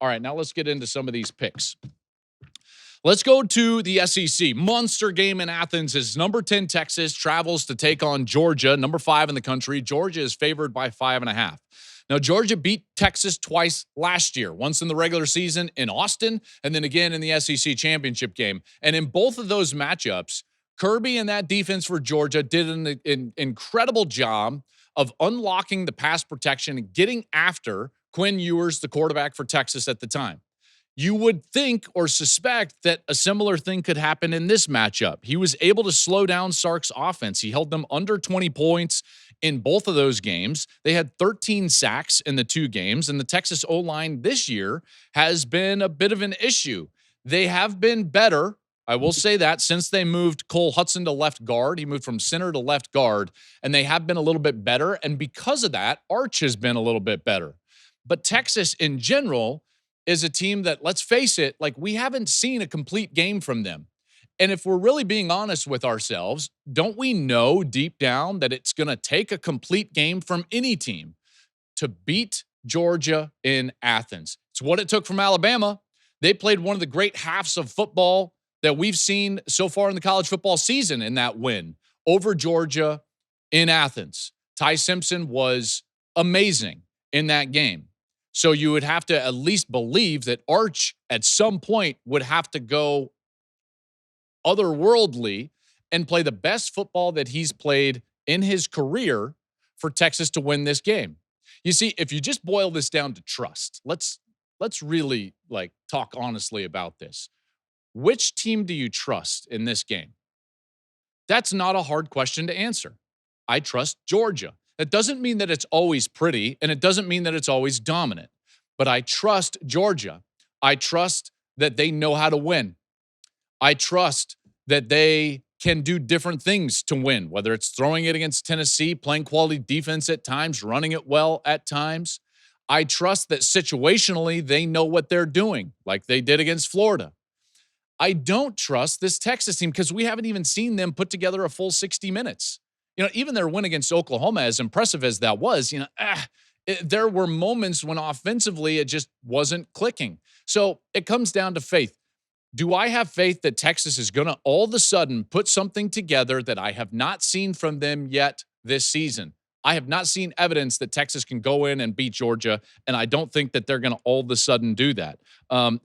All right, now let's get into some of these picks. Let's go to the SEC. Monster game in Athens as number 10 Texas travels to take on Georgia, number 5 in the country. Georgia is favored by 5.5. Now, Georgia beat Texas twice last year, once in the regular season in Austin, and then again in the SEC championship game. And in both of those matchups, Kirby and that defense for Georgia did an incredible job of unlocking the pass protection and getting after Quinn Ewers, the quarterback for Texas at the time. You would think or suspect that a similar thing could happen in this matchup. He was able to slow down Sark's offense. He held them under 20 points in both of those games. They had 13 sacks in the 2 games, and the Texas O-line this year has been a bit of an issue. They have been better, I will say that, since they moved Cole Hudson to left guard. He moved from center to left guard, and they have been a little bit better, and because of that, Arch has been a little bit better. But Texas in general is a team that, let's face it, like, we haven't seen a complete game from them. And if we're really being honest with ourselves, don't we know deep down that it's going to take a complete game from any team to beat Georgia in Athens? It's what it took from Alabama. They played one of the great halves of football that we've seen so far in the college football season in that win over Georgia in Athens. Ty Simpson was amazing in that game. So you would have to at least believe that Arch at some point would have to go otherworldly and play the best football that he's played in his career for Texas to win this game. You see, if you just boil this down to trust, let's really talk honestly about this. Which team do you trust in this game? That's not a hard question to answer. I trust Georgia. That doesn't mean that it's always pretty, and it doesn't mean that it's always dominant. But I trust Georgia. I trust that they know how to win. I trust that they can do different things to win, whether it's throwing it against Tennessee, playing quality defense at times, running it well at times. I trust that situationally they know what they're doing, like they did against Florida. I don't trust this Texas team because we haven't even seen them put together a full 60 minutes. Even their win against Oklahoma, as impressive as that was, there were moments when offensively it just wasn't clicking. So it comes down to faith. Do I have faith that Texas is going to all of a sudden put something together that I have not seen from them yet this season? I have not seen evidence that Texas can go in and beat Georgia, and I don't think that they're going to all of a sudden do that.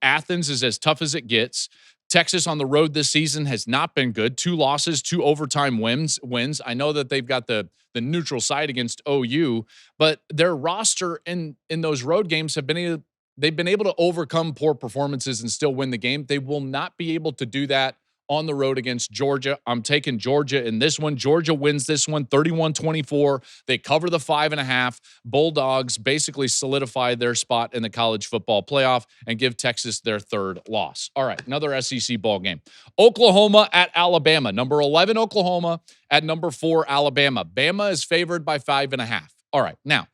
Athens is as tough as it gets. Texas on the road this season has not been good. 2 losses, 2 overtime wins. I know that they've got the neutral side against OU, but their roster in those road games they've been able to overcome poor performances and still win the game. They will not be able to do that on the road against Georgia. I'm taking Georgia in this one. Georgia wins this one 31-24. They cover the 5.5. Bulldogs basically solidify their spot in the college football playoff and give Texas their 3rd loss. All right, another SEC ball game. Oklahoma at Alabama. Number 11, Oklahoma at number 4, Alabama. Bama is favored by 5.5. All right, now,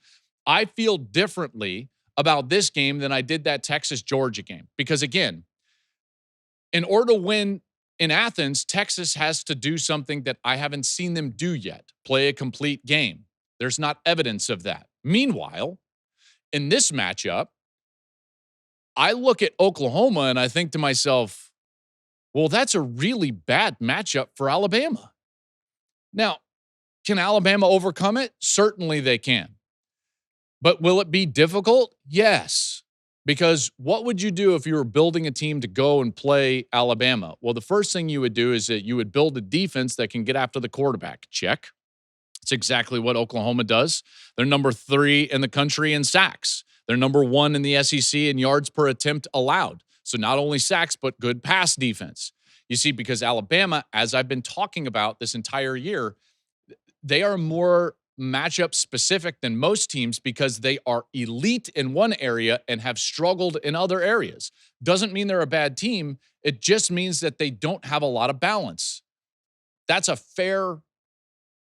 I feel differently about this game than I did that Texas-Georgia game because, again, in order to win in Athens, Texas has to do something that I haven't seen them do yet, play a complete game. There's not evidence of that. Meanwhile, in this matchup, I look at Oklahoma and I think to myself, well, that's a really bad matchup for Alabama. Now, can Alabama overcome it? Certainly they can. But will it be difficult? Yes. Because what would you do if you were building a team to go and play Alabama? Well, the first thing you would do is that you would build a defense that can get after the quarterback. Check. It's exactly what Oklahoma does. They're number 3 in the country in sacks. They're number 1 in the SEC in yards per attempt allowed. So not only sacks, but good pass defense. You see, because Alabama, as I've been talking about this entire year, they are more matchup specific than most teams because they are elite in one area and have struggled in other areas. Doesn't mean they're a bad team. It just means that they don't have a lot of balance. That's a fair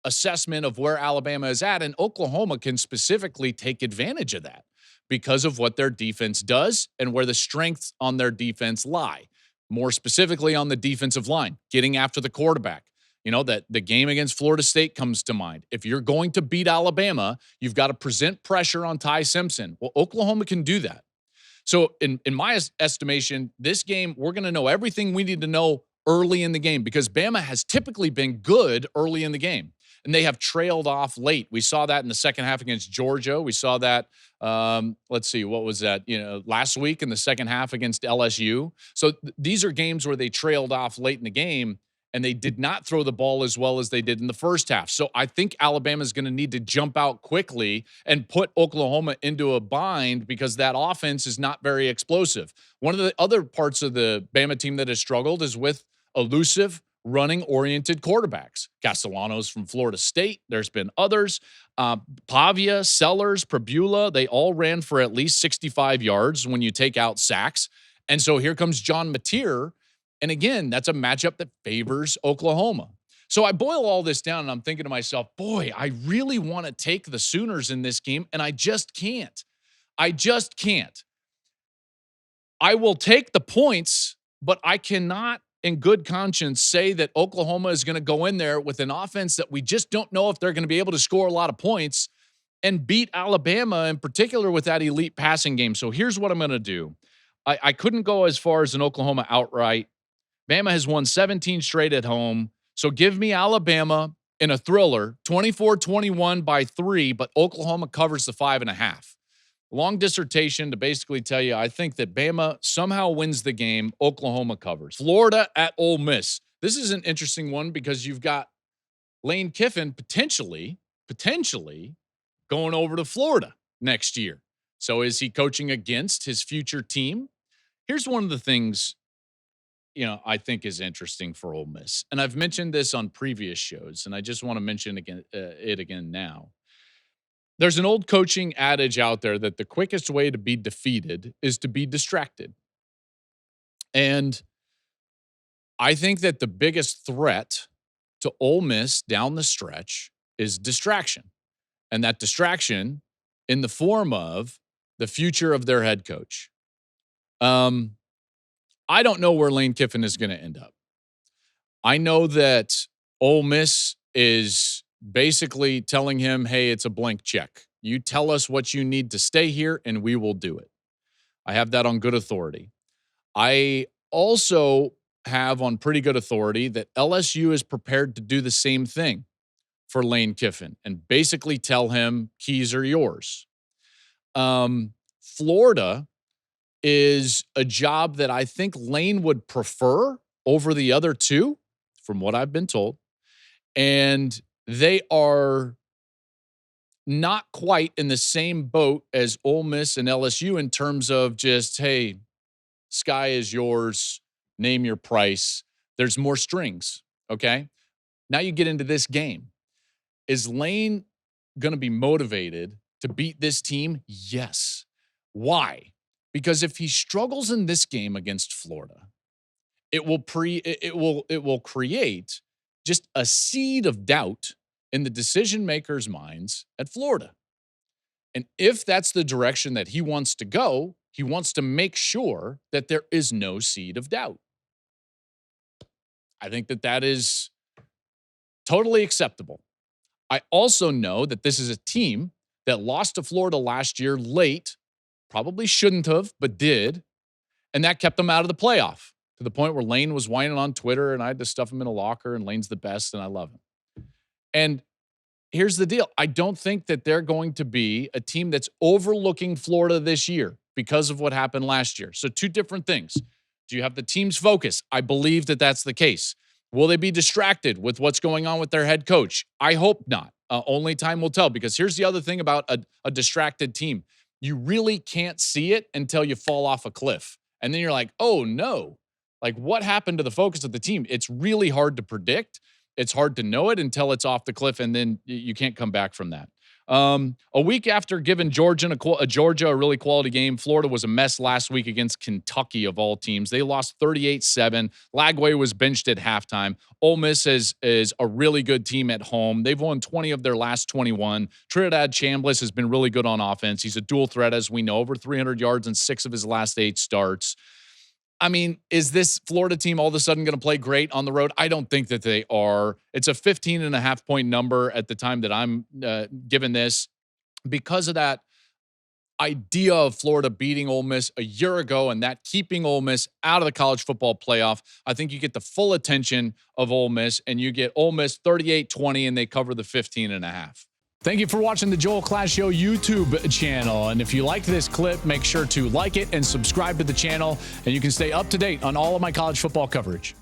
assessment of where Alabama is at, and Oklahoma can specifically take advantage of that because of what their defense does and where the strengths on their defense lie. More specifically on the defensive line, getting after the quarterback. That the game against Florida State comes to mind. If you're going to beat Alabama, you've got to present pressure on Ty Simpson. Well, Oklahoma can do that. So in my estimation, this game, we're going to know everything we need to know early in the game because Bama has typically been good early in the game. And they have trailed off late. We saw that in the second half against Georgia. We saw that, let's see, what was that? Last week in the second half against LSU. So these are games where they trailed off late in the game and they did not throw the ball as well as they did in the first half. So I think Alabama is going to need to jump out quickly and put Oklahoma into a bind because that offense is not very explosive. One of the other parts of the Bama team that has struggled is with elusive, running-oriented quarterbacks. Castellanos from Florida State. There's been others. Pavia, Sellers, Prabula, they all ran for at least 65 yards when you take out sacks. And so here comes John Mateer. And again, that's a matchup that favors Oklahoma. So I boil all this down and I'm thinking to myself, boy, I really want to take the Sooners in this game, and I just can't. I just can't. I will take the points, but I cannot in good conscience say that Oklahoma is going to go in there with an offense that we just don't know if they're going to be able to score a lot of points and beat Alabama in particular with that elite passing game. So here's what I'm going to do. I couldn't go as far as an Oklahoma outright. Bama has won 17 straight at home. So give me Alabama in a thriller, 24-21 by 3, but Oklahoma covers the 5.5. Long dissertation to basically tell you, I think that Bama somehow wins the game. Oklahoma covers. Florida at Ole Miss. This is an interesting one because you've got Lane Kiffin potentially going over to Florida next year. So is he coaching against his future team? Here's one of the things, I think is interesting for Ole Miss. And I've mentioned this on previous shows, and I just want to mention it again now. There's an old coaching adage out there that the quickest way to be defeated is to be distracted. And I think that the biggest threat to Ole Miss down the stretch is distraction. And that distraction in the form of the future of their head coach. I don't know where Lane Kiffin is going to end up. I know that Ole Miss is basically telling him, hey, it's a blank check. You tell us what you need to stay here, and we will do it. I have that on good authority. I also have on pretty good authority that LSU is prepared to do the same thing for Lane Kiffin and basically tell him keys are yours. Florida is a job that I think Lane would prefer over the other two, from what I've been told. And they are not quite in the same boat as Ole Miss and LSU in terms of just, hey, sky is yours, name your price. There's more strings, okay? Now you get into this game. Is Lane going to be motivated to beat this team? Yes. Why? Because if he struggles in this game against Florida, it will create just a seed of doubt in the decision makers' minds at Florida. And if that's the direction that he wants to go, he wants to make sure that there is no seed of doubt. I think that is totally acceptable. I also know that this is a team that lost to Florida last year late, probably shouldn't have, but did, and that kept them out of the playoff to the point where Lane was whining on Twitter, and I had to stuff him in a locker, and Lane's the best, and I love him. And here's the deal. I don't think that they're going to be a team that's overlooking Florida this year because of what happened last year. So two different things. Do you have the team's focus? I believe that that's the case. Will they be distracted with what's going on with their head coach? I hope not. Only time will tell, because here's the other thing about a distracted team. You really can't see it until you fall off a cliff. And then you're like, oh no, like what happened to the focus of the team? It's really hard to predict. It's hard to know it until it's off the cliff, and then you can't come back from that. A week after giving Georgia a really quality game, Florida was a mess last week against Kentucky of all teams. They lost 38-7. Lagway was benched at halftime. Ole Miss is a really good team at home. They've won 20 of their last 21. Trinidad Chambliss has been really good on offense. He's a dual threat, as we know, over 300 yards in 6 of his last 8 starts. I mean, is this Florida team all of a sudden going to play great on the road? I don't think that they are. It's a 15.5-point number at the time that I'm given this. Because of that, idea of Florida beating Ole Miss a year ago and that keeping Ole Miss out of the college football playoff. I think you get the full attention of Ole Miss, and you get Ole Miss 38-20, and they cover the 15.5. Thank you for watching the Joel Klatt Show YouTube channel. And if you liked this clip, make sure to like it and subscribe to the channel, and you can stay up to date on all of my college football coverage.